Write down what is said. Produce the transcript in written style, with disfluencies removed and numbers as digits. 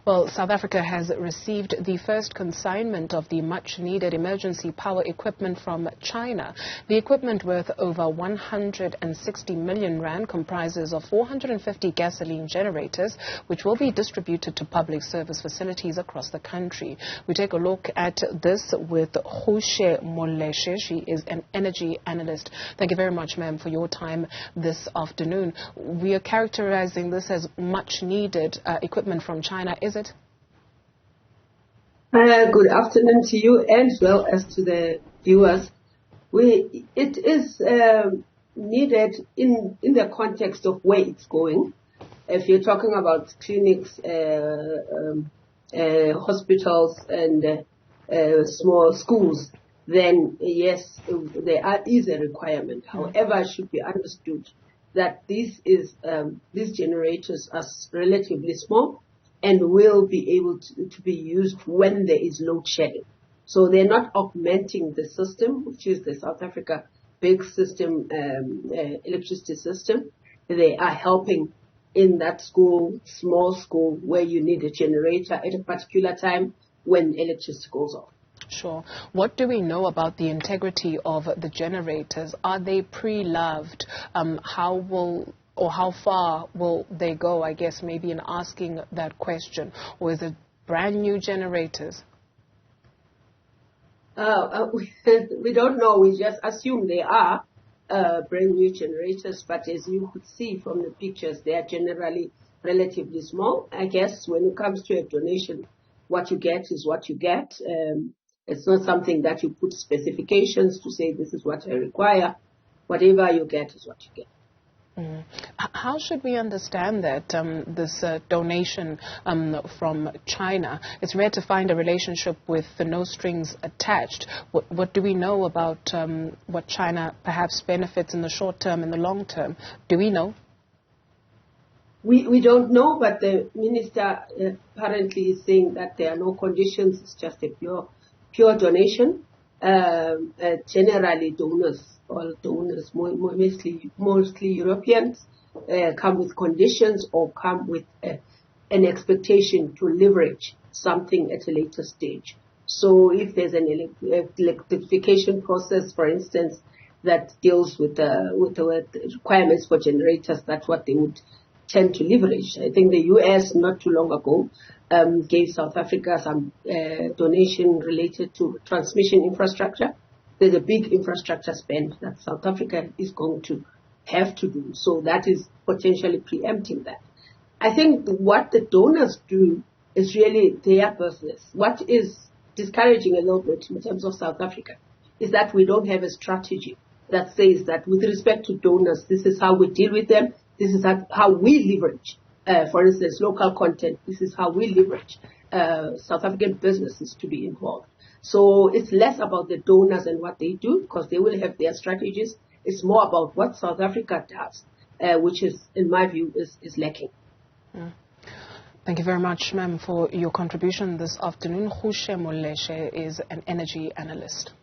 Well, South Africa has received the first consignment of the much-needed emergency power equipment from China. The equipment, worth over 160 million rand, comprises of 450 gasoline generators, which will be distributed to public service facilities across the country. We take a look at this with Newzroom Afrika. She is an energy analyst. Thank you very much, ma'am, for your time this afternoon. We are characterizing this as much-needed equipment from China, is it? Good afternoon to you as well as to the viewers. It is needed in the context of where it's going. If you're talking about clinics, hospitals and small schools, then yes, there is a requirement. However, it should be understood that these generators are relatively small and will be able to be used when there is load shedding. So they're not augmenting the system, which is the South Africa big system, electricity system. They are helping in that small school, where you need a generator at a particular time when electricity goes off. Sure. What do we know about the integrity of the generators? Are they pre-loved? How far will they go, I guess, maybe in asking that question? Or is it brand new generators? We don't know. We just assume they are brand new generators. But as you could see from the pictures, they are generally relatively small. I guess when it comes to a donation, what you get is what you get. It's not something that you put specifications to say this is what I require. Whatever you get is what you get. How should we understand that, this donation from China? It's rare to find a relationship with no strings attached. What do we know about what China perhaps benefits in the short term and the long term? Do we know? We don't know, but the minister apparently is saying that there are no conditions. It's just a pure donation. Generally, donors, mostly Europeans, come with conditions or come with an expectation to leverage something at a later stage. So if there's an electrification process, for instance, that deals with the requirements for generators, that's what they would tend to leverage. I think the U.S. not too long ago gave South Africa some donation related to transmission infrastructure. There's a big infrastructure spend that South Africa is going to have to do. So that is potentially preempting that. I think what the donors do is really their business. What is discouraging a little bit in terms of South Africa is that we don't have a strategy that says that with respect to donors, this is how we deal with them. This is how we leverage, for instance, local content. This is how we leverage South African businesses to be involved. So it's less about the donors and what they do, because they will have their strategies. It's more about what South Africa does, which is, in my view, is lacking. Thank you very much, ma'am, for your contribution this afternoon. Newzroom Afrika is an energy analyst.